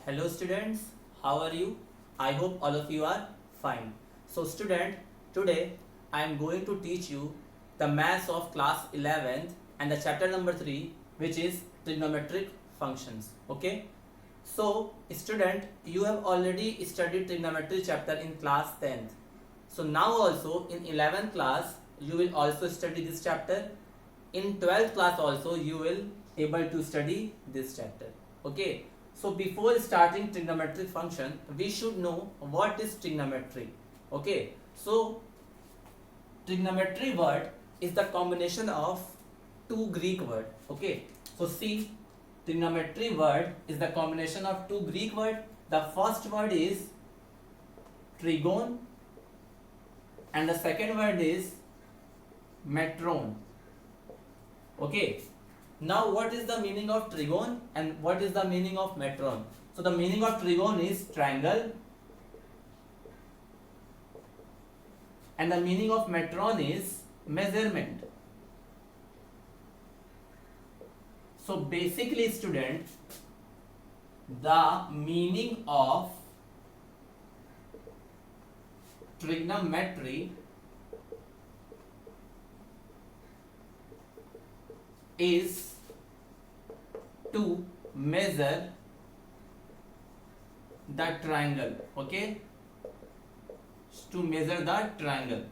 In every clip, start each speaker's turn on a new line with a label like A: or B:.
A: Hello students, how are you? I hope all of you are fine. So student, today I am going to teach you the maths of class 11th and the chapter number 3, which is trigonometric functions. Okay? So student, you have already studied trigonometry chapter in class 10th. So now also in 11th class you will also study this chapter. In 12th class also you will able to study this chapter. Okay? So before starting trigonometric function, we should know what is trigonometry. Okay? So trigonometry word is the combination of two Greek word. Okay? So see, trigonometry word is the combination of two Greek word. The first word is trigon and the second word is metron. Okay? Now what is the meaning of trigon and what is the meaning of metron? So the meaning of trigon is triangle and the meaning of metron is measurement. So basically student, the meaning of trigonometry is to measure the triangle. Okay, to measure the triangle.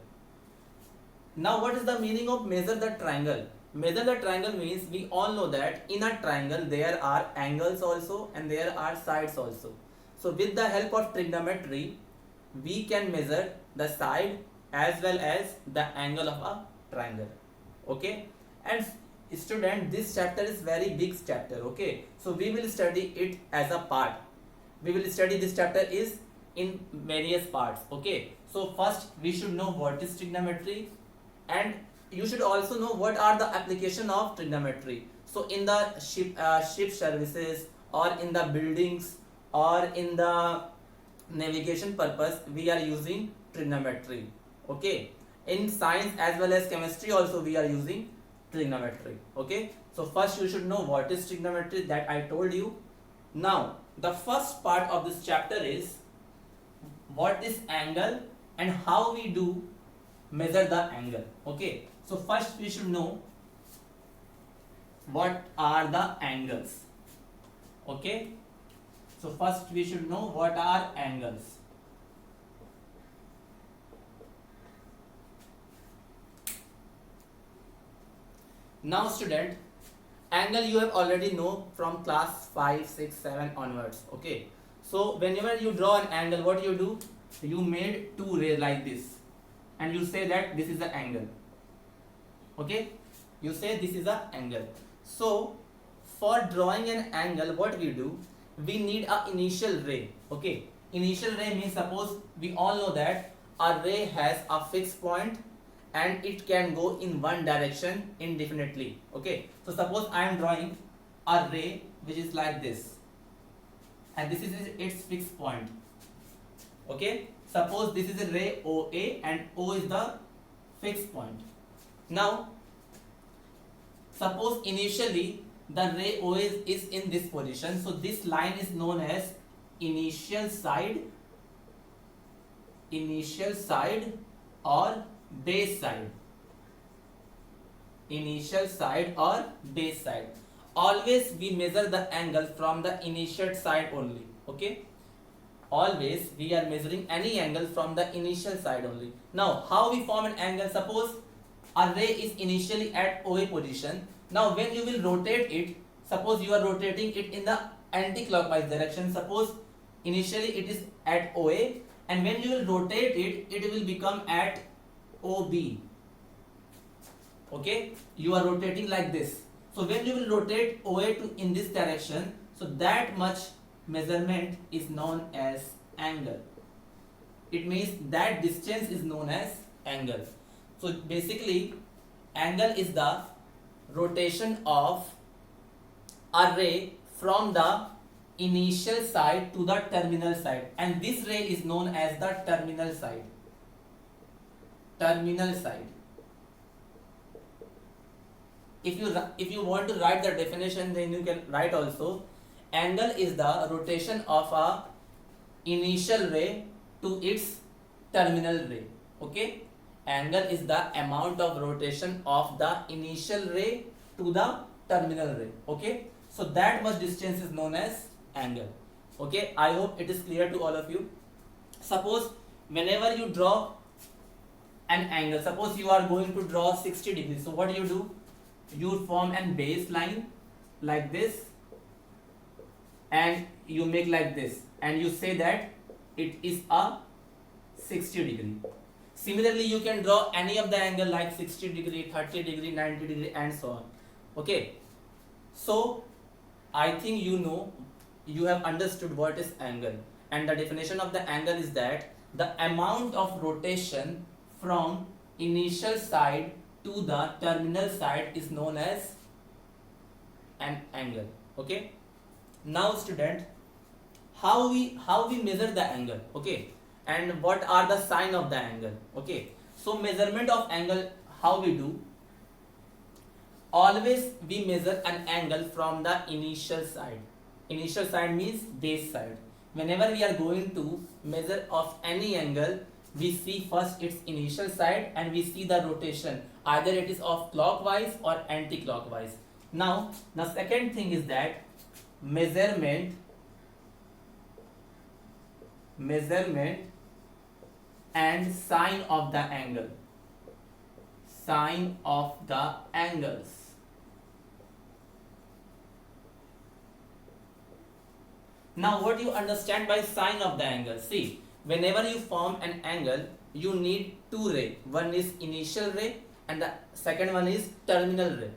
A: Now what is the meaning of measure the triangle? Measure the triangle means we all know that in a triangle there are angles also and there are sides also. So with the help of trigonometry we can measure the side as well as the angle of a triangle. Okay, and student, this chapter is very big chapter. Okay, so we will study it as a part. We will study this chapter is in various parts. Okay, so first we should know what is trigonometry and you should also know what are the application of trigonometry. So in the ship services or in the buildings or in the navigation purpose we are using trigonometry. Okay, in science as well as chemistry also we are using trigonometry. Okay, so first you should know what is trigonometry, that I told you. Now the first part of this chapter is what is angle and how we do measure the angle. Okay, so first we should know what are the angles. Okay, so first we should know what are angles. Now student, angle you have already know from class 5, 6, 7 onwards. Okay, so whenever you draw an angle, what you do? You made two rays like this and you say that this is the angle. Okay, you say this is the angle. So for drawing an angle, what we do? We need a initial ray. Okay, initial ray means suppose we all know that a ray has a fixed point and it can go in one direction indefinitely. Okay, so suppose I am drawing a ray which is like this and this is its fixed point. Okay, suppose this is a ray OA and O is the fixed point. Now suppose initially the ray OA is in this position, so this line is known as initial side or base side. Initial side or base side. Always we measure the angle from the initial side only. Okay, always we are measuring any angle from the initial side only. Now how we form an angle? Suppose a ray is initially at OA position. Now when you will rotate it, suppose you are rotating it in the anti-clockwise direction. Suppose initially it is at OA and when you will rotate it, it will become at OB. Okay, you are rotating like this. So when you will rotate OA to in this direction, so that much measurement is known as angle. It means that distance is known as angle. So basically angle is the rotation of a ray from the initial side to the terminal side, and this ray is known as the terminal side. If you want to write the definition, then you can write also. Angle is the rotation of a initial ray to its terminal ray. Okay, angle is the amount of rotation of the initial ray to the terminal ray. Okay, so that much distance is known as angle. Okay, I hope it is clear to all of you. Suppose whenever you draw an angle, suppose you are going to draw 60 degrees, so what do? You form an baseline like this and you make like this and you say that it is a 60 degree. Similarly, you can draw any of the angle like 60 degree, 30 degree, 90 degree and so on. Okay, so I think you have understood what is angle, and the definition of the angle is that the amount of rotation from initial side to the terminal side is known as an angle. Okay, now student, how we measure the angle, okay, and what are the sign of the angle. Okay, so measurement of angle, how we do, always we measure an angle from the initial side. Initial side means base side. Whenever we are going to measure of any angle, we see first its initial side and we see the rotation, either it is of clockwise or anti-clockwise. Now the second thing is that measurement and sign of the angle. Sign of the angles. Now what you understand by sign of the angle? See, whenever you form an angle, you need two rays. One is initial ray and the second one is terminal ray.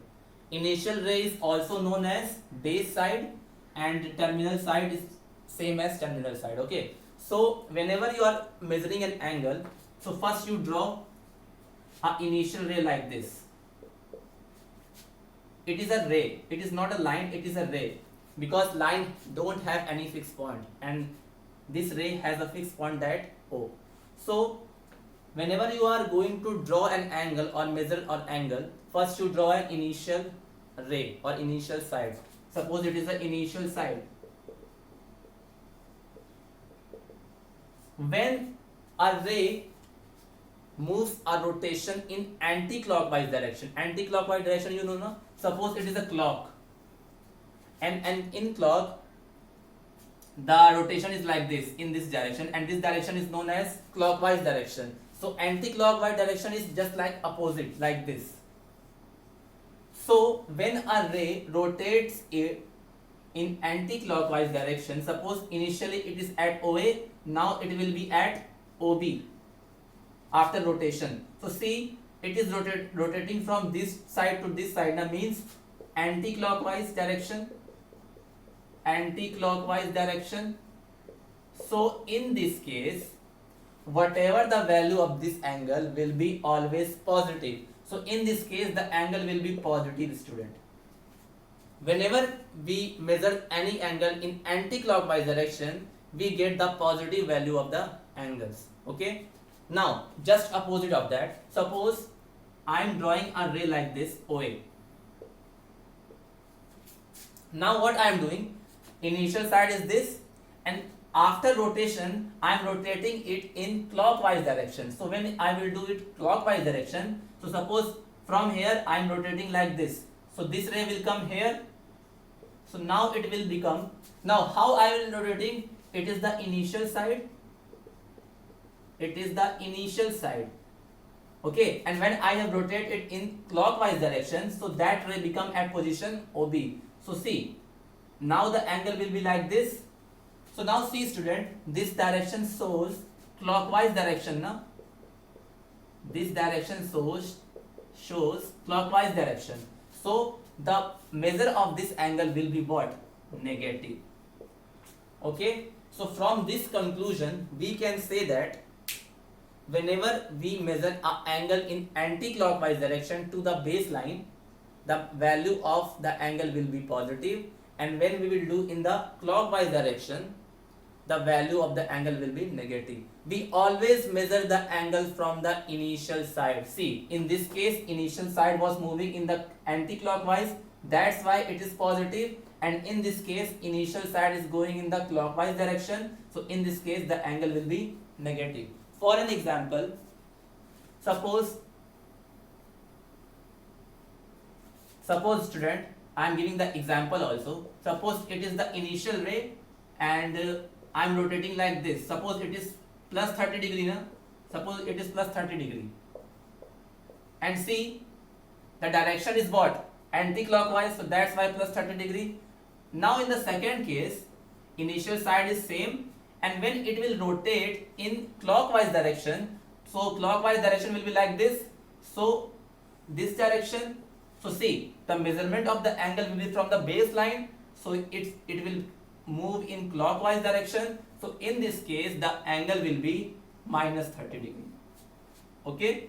A: Initial ray is also known as base side and terminal side is same as terminal side. Okay, so whenever you are measuring an angle, so first you draw a initial ray like this. It is a ray, it is not a line, it is a ray, because line don't have any fixed point and this ray has a fixed point, that O. So whenever you are going to draw an angle or measure an angle, first you draw an initial ray or initial side. Suppose it is the initial side. When a ray moves a rotation in anti-clockwise direction, anti-clockwise direction you know, no? Suppose it is a clock and in clock the rotation is like this in this direction, and this direction is known as clockwise direction. So anti-clockwise direction is just like opposite, like this. So when a ray rotates in anti-clockwise direction, suppose initially it is at OA, now it will be at OB after rotation. So see, it is rotating from this side to this side, now means anti-clockwise direction. Anti-clockwise direction. So in this case, whatever the value of this angle will be always positive. So in this case, the angle will be positive, student. Whenever we measure any angle in anti-clockwise direction, we get the positive value of the angles. Okay. Now, just opposite of that, suppose I am drawing a ray like this, OA. Now what I am doing, initial side is this, and after rotation I am rotating it in clockwise direction. So when I will do it clockwise direction, so suppose from here I am rotating like this, so this ray will come here, so now it will become, now how I will rotating, it is the initial side, it is the initial side, okay, and when I have rotated it in clockwise direction, so that ray become at position OB. So see, now the angle will be like this. So now see student, this direction shows clockwise direction, na? This direction shows clockwise direction. So the measure of this angle will be what? Negative. Okay. So from this conclusion, we can say that whenever we measure an angle in anti-clockwise direction to the baseline, the value of the angle will be positive, and when we will do in the clockwise direction, the value of the angle will be negative. We always measure the angle from the initial side. See, in this case, initial side was moving in the anti-clockwise, That's why it is positive, and in this case initial side is going in the clockwise direction, so in this case the angle will be negative. For an example, suppose student, I am giving the example also. Suppose it is the initial ray and I am rotating like this. Suppose it is plus 30 degree na? Suppose it is plus 30 degree, and see the direction is what? Anti-clockwise, so that's why plus 30 degree. Now in the second case, initial side is same, and when it will rotate in clockwise direction, so clockwise direction will be like this, so this direction. So see, the measurement of the angle will be from the baseline, so it will move in clockwise direction, so in this case the angle will be minus 30 degree. Okay,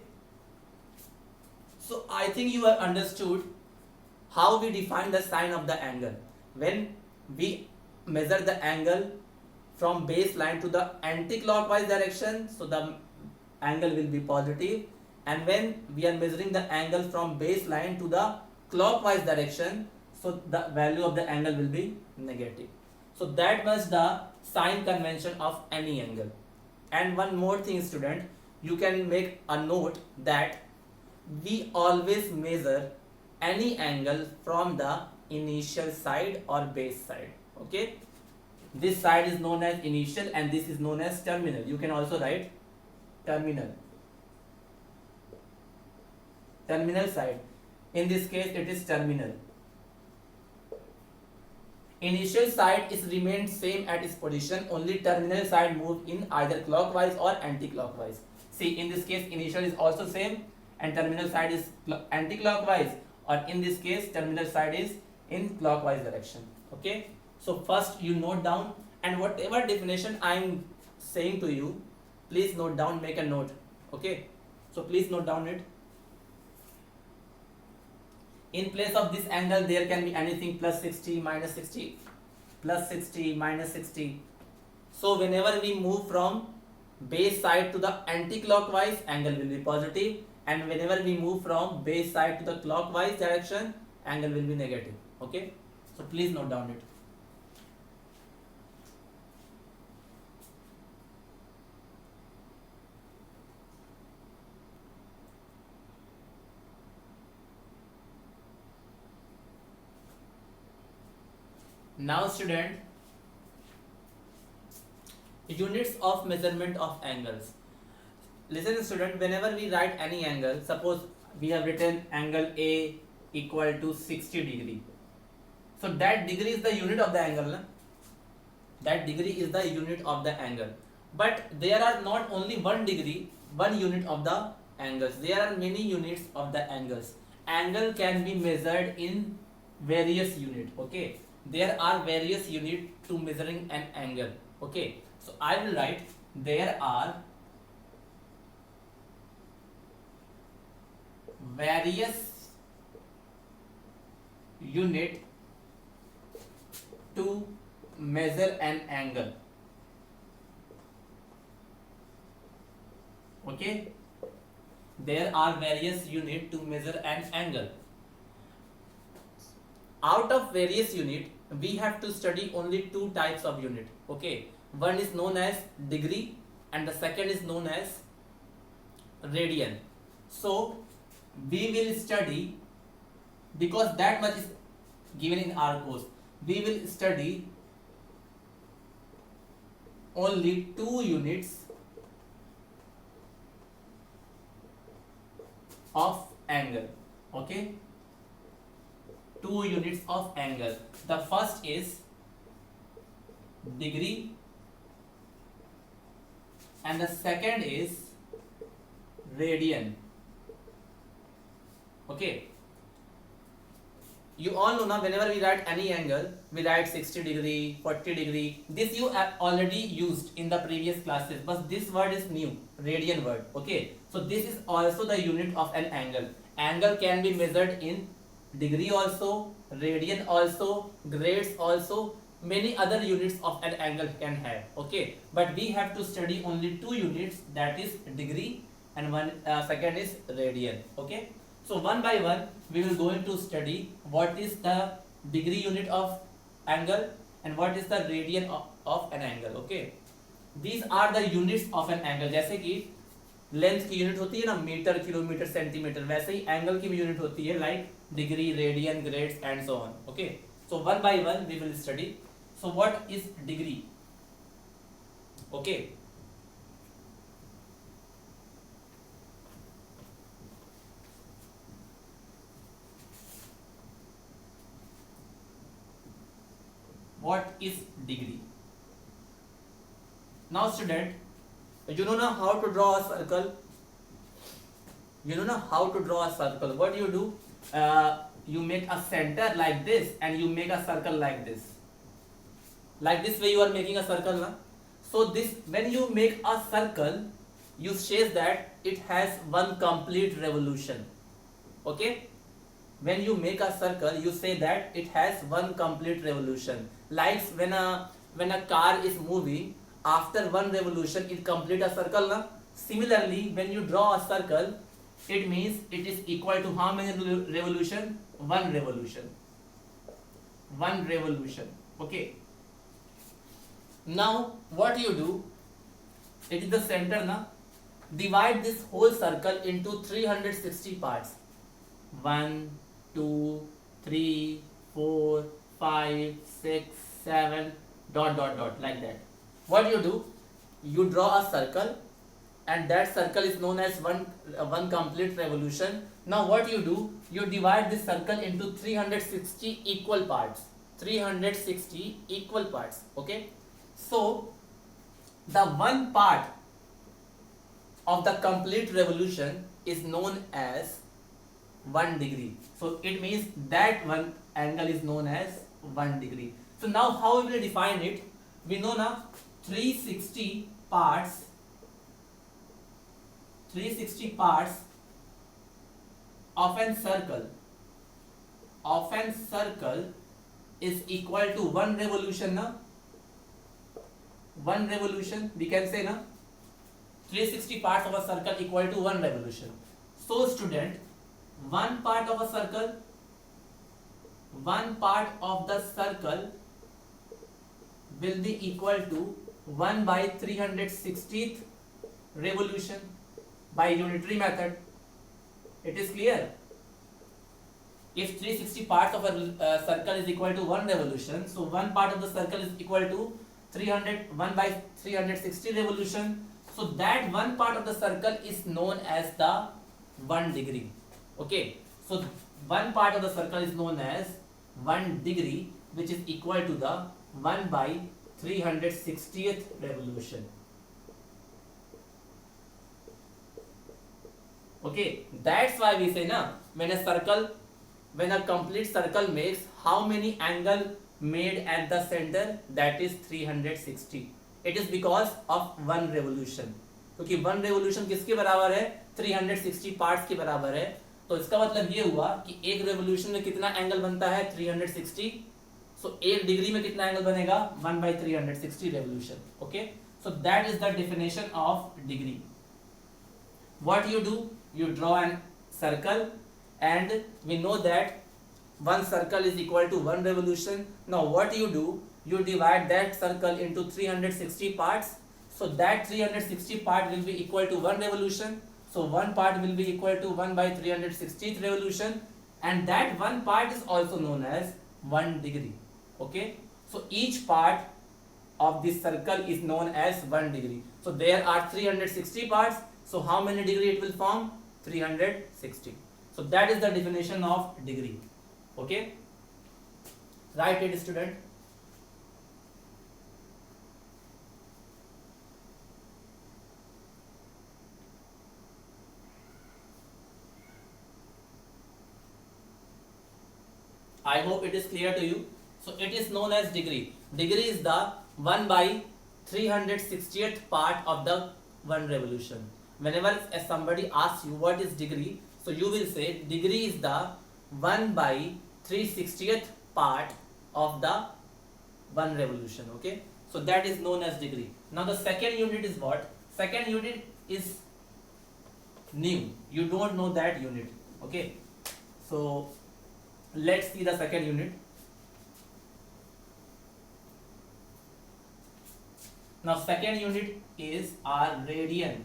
A: so I think you have understood how we define the sign of the angle. When we measure the angle from baseline to the anti-clockwise direction, so the angle will be positive, and when we are measuring the angle from baseline to the clockwise direction, so the value of the angle will be negative. So that was the sign convention of any angle. And one more thing, student, you can make a note that we always measure any angle from the initial side or base side. Okay, this side is known as initial and this is known as terminal. You can also write terminal side. In this case it is terminal. Initial side is remained same at its position, only terminal side move in either clockwise or anti-clockwise. See, in this case initial is also same and terminal side is anti-clockwise, or in this case terminal side is in clockwise direction. Okay, so first you note down, and whatever definition I am saying to you, please note down, make a note. Okay, so please note down it. In place of this angle there can be anything, plus 60, minus 60, plus 60, minus 60. So whenever we move from base side to the anti-clockwise, angle will be positive, and whenever we move from base side to the clockwise direction, angle will be negative. Okay, so please note down it. Now student, units of measurement of angles. Listen student, whenever we write any angle, suppose we have written angle A equal to 60 degree. So that degree is the unit of the angle. Na? That degree is the unit of the angle. But there are not only one degree, one unit of the angles. There are many units of the angles. Angle can be measured in various units. Okay, there are various units to measuring an angle. Okay, so I will write there are various unit to measure an angle. Okay, there are various unit to measure an angle. Out of various unit, we have to study only two types of unit. Okay, one is known as degree and the second is known as radian. So we will study, because that much is given in our course, we will study only two units of angle. Okay, two units of angle. The first is degree and the second is radian. Okay, you all know now, whenever we write any angle, we write 60 degree, 40 degree. This you have already used in the previous classes, but this word is new, radian word. Okay, so this is also the unit of an angle. Angle can be measured in degree also, radian also, grades also, many other units of an angle can have. Okay, but we have to study only two units, that is degree and one second is radian. Okay, So one by one we will going to study what is the degree unit of angle and what is the radian of an angle. Okay, these are the units of an angle. जैसे कि length की unit होती है ना metre, kilometre, centimetre, वैसे ही angle की भी unit होती है like degree, radian, grades and so on. Okay, so one by one we will study. So what is degree? Okay, what is degree? Now student, you know now how to draw a circle. You know now how to draw a circle. What do? You make a center like this and you make a circle like this. Like this way you are making a circle, na? So this, when you make a circle, you say that it has one complete revolution. Okay, when you make a circle you say that it has one complete revolution. Like when a car is moving, after one revolution it complete a circle, na? Similarly, when you draw a circle, it means it is equal to how many revolution? One revolution. One revolution. Okay, now what you do, it is the center, na? Divide this whole circle into 360 parts. 1, 2, 3, 4, 5, 6, 7, dot dot dot, like that. What you do, you draw a circle and that circle is known as one complete revolution. Now what you do, you divide this circle into 360 equal parts. 360 equal parts. Okay, so the one part of the complete revolution is known as 1 degree. So it means that one angle is known as 1 degree. So now how we will define it? We know now 360 parts of an circle is equal to 1 revolution, na? 1 revolution, we can say, na? 360 parts of a circle equal to 1 revolution. So student, one part of the circle will be equal to 1 by 360th revolution by unitary method. It is clear? If 360 parts of a circle is equal to 1 revolution, so one part of the circle is equal to 1 by 360 revolution. So that one part of the circle is known as the 1 degree. Okay, so one part of the circle is known as 1 degree, which is equal to the 1 by 360th revolution. Okay, that's why we say, na, when a complete circle makes how many angle made at the center, that is 360. It is because of 1 revolution. क्योंकि 1 revolution किसके बराबर है? 360 parts के बराबर है. तो इसका मतलब ये हुआ कि एक revolution में कितना एंगल बनता है? 360. So एक डिग्री में कितना एंगल बनेगा? 1 by 360 revolution. Okay, so that is the definition of degree. What you do? You draw an circle and we know that one circle is equal to 1 revolution. Now what you do? You divide that circle into 360 parts. So that 360 part will be equal to 1 revolution. So one part will be equal to 1 by 360th revolution, and that one part is also known as 1 degree. Okay, so each part of this circle is known as 1 degree. So there are 360 parts. So how many degree it will form? 360. So that is the definition of degree. Okay, write it, student. I hope it is clear to you. So it is known as degree. Degree is the 1 by 360th part of the 1 revolution. Whenever somebody asks you what is degree, so you will say degree is the 1 by 360th part of the 1 revolution. Okay, so that is known as degree. Now the second unit is what? Second unit is new. You don't know that unit. Okay, so let's see the second unit. Now second unit is our radian.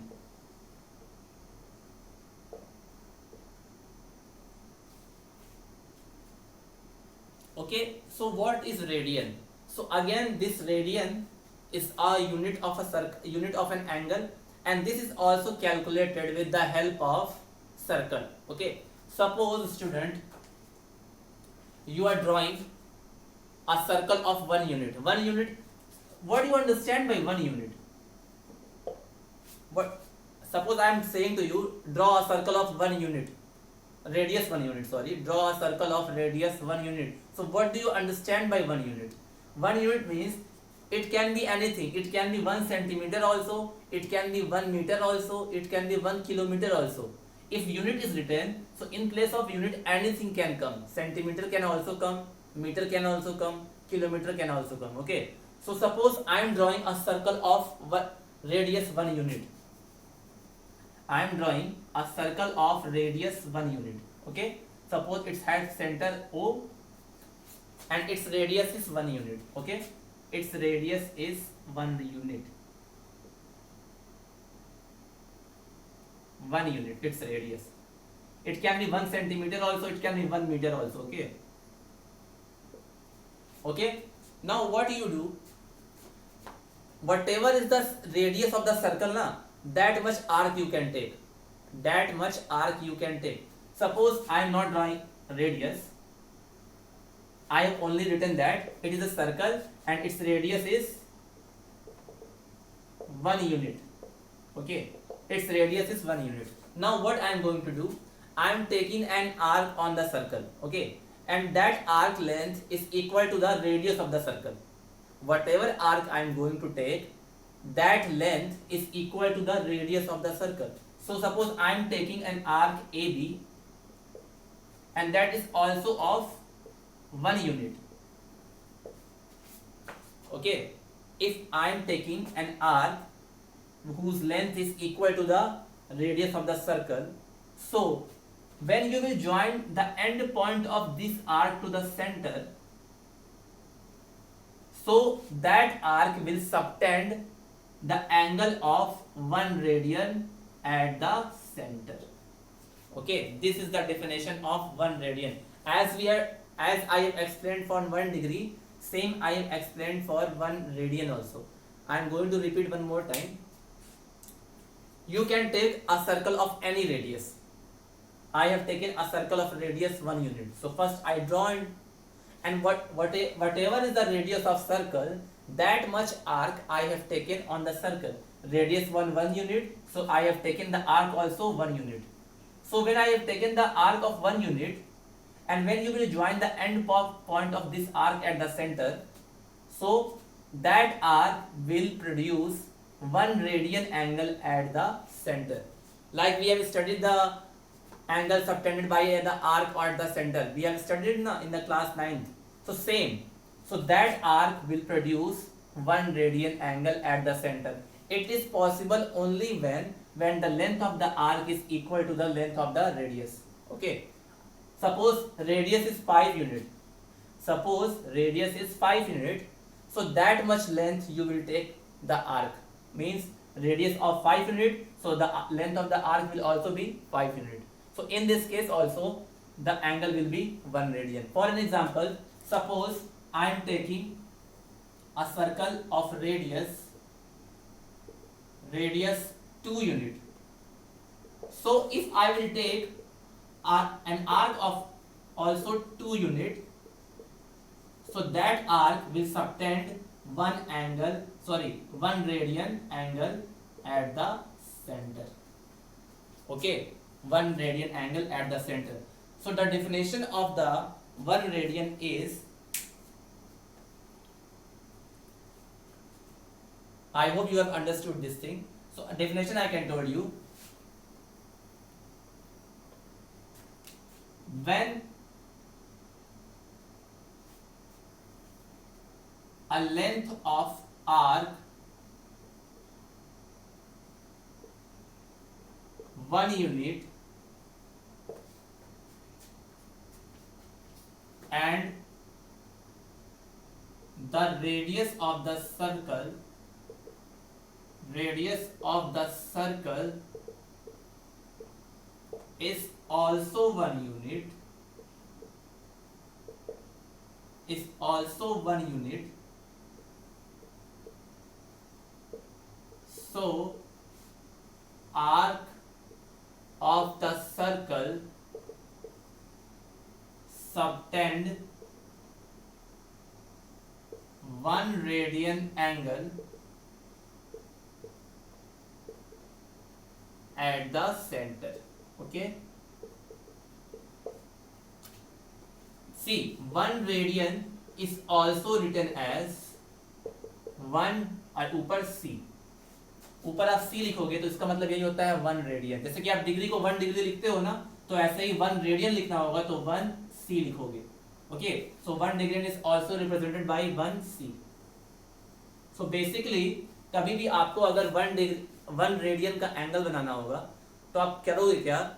A: Okay, so what is radian? So again, this radian is a unit of a unit of an angle, and this is also calculated with the help of circle. Okay, suppose student, you are drawing a circle of 1 unit. 1 unit. What do you understand by 1 unit? What? Suppose I am saying to you, draw a circle of 1 unit. Radius 1 unit, sorry, draw a circle of radius 1 unit. So what do you understand by 1 unit? 1 unit means it can be anything. It can be 1 centimeter also, it can be 1 meter also, it can be 1 kilometer also. If unit is written, so in place of unit anything can come. Centimeter can also come, meter can also come, kilometer can also come. Okay, so suppose I am drawing a circle of radius 1 unit. I am drawing a circle of radius 1 unit. Okay, suppose it has center O and its radius is 1 unit. Okay, its radius is 1 unit. 1 unit, its radius. It can be 1 centimeter also, it can be 1 meter also. Okay. Okay. Now what you do? Whatever is the radius of the circle, na, that much arc you can take. That much arc you can take. Suppose I am not drawing radius. I have only written that it is a circle and its radius is 1 unit. Okay, its radius is 1 unit. Now what I am going to do? I am taking an arc on the circle. Okay, and that arc length is equal to the radius of the circle. Whatever arc I am going to take, that length is equal to the radius of the circle. So suppose I am taking an arc AB, and that is also of 1 unit. Okay, if I am taking an arc whose length is equal to the radius of the circle, so when you will join the end point of this arc to the center, so that arc will subtend the angle of 1 radian at the center. Okay, this is the definition of 1 radian. As I have explained for 1 degree, same I have explained for 1 radian also. I am going to repeat one more time. You can take a circle of any radius. I have taken a circle of radius 1 unit. So first I draw it, and whatever is the radius of circle, that much arc I have taken on the circle. Radius 1 unit, so I have taken the arc also 1 unit. So when I have taken the arc of 1 unit, and when you will join the end point of this arc at the center, so that arc will produce 1 radian angle at the center. Like we have studied the angle subtended by the arc at the center. We have studied in the class 9th. So same. So that arc will produce 1 radian angle at the center. It is possible only when the length of the arc is equal to the length of the radius. Okay. Suppose radius is 5 unit. Suppose radius is 5 unit. So that much length you will take the arc. Means radius of 5 unit. So the length of the arc will also be 5 unit. So in this case also the angle will be 1 radian. For an example, suppose I am taking a circle of radius 2 unit. So if I will take an arc of also 2 unit, so that arc will subtend 1 radian angle at the center. Okay, 1 radian angle at the center. So the definition of the 1 radian is, I hope you have understood this thing. So definition I can tell you. When a length of arc 1 unit the radius of the circle is also 1 unit, so arc of the circle subtend 1 radian angle at the center. Okay, see 1 radian is also written as 1 और ऊपर c, ऊपर आप c लिखोगे तो इसका मतलब यही होता है 1 रेडियन। जैसे कि आप डिग्री को 1 डिग्री लिखते हो ना, तो ऐसे ही 1 रेडियन लिखना होगा तो 1 c लिखोगे। Okay, so 1 degree is also represented by 1 c। So basically कभी भी आपको अगर 1 रेडियन का एंगल बनाना होगा तो आप करोगे क्या,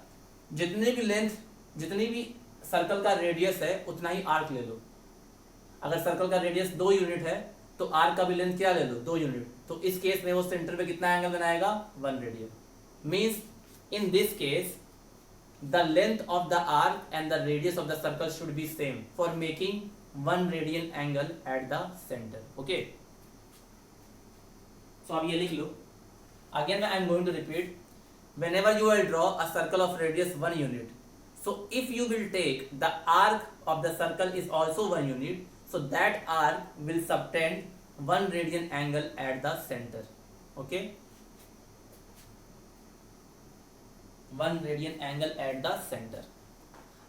A: जितनी भी लेंथ, जितनी भी सर्कल का रेडियस है उतना ही आर्क ले लो। अगर सर्कल का रेडियस 2 यूनिट है तो आर्क का भी लेंथ क्या ले लो, 2 यूनिट। तो इस केस में वो सेंटर पे कितना एंगल बनाएगा, 1 radian. Means in this case the length of the arc and the radius of the circle should be same for making 1 radian angle at the centre. Okay, so अब ये लिख लो। Again I am going to repeat, whenever you will draw a circle of radius 1 unit, so if you will take the arc of the circle is also 1 unit, so that arc will subtend 1 radian angle at the center. Okay, 1 radian angle at the center.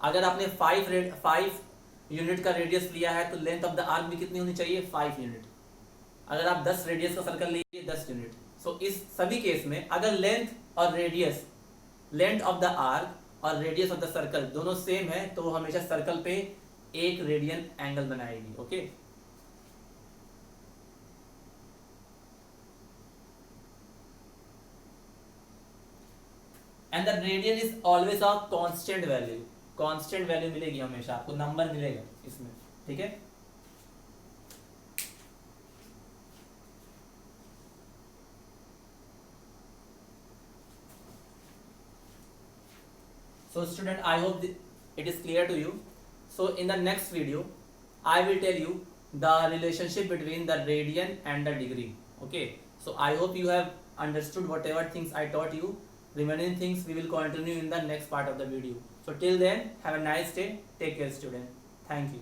A: अगर आपने 5 unit का radius लिया है तो length of the arc भी कितनी होनी चाहिए, 5 यूनिट। अगर आप 10 रेडियस का सर्कल लीजिए, 10 यूनिट। सो इस सभी केस में अगर लेंथ और radius, length of the arc और रेडियस ऑफ द सर्कल दोनों सेम है तो वो हमेशा सर्कल पे 1 रेडियन एंगल बनाएगी। Okay, and the radian is always a constant value. Constant value मिलेगी हमेशा, आपको नंबर मिलेगा इसमें। ठीक है, so student, I hope it is clear to you. So in the next video I will tell you the relationship between the radian and the degree. Okay, so I hope you have understood whatever things I taught you. Remaining things we will continue in the next part of the video. So till then, have a nice day. Take care student. Thank you.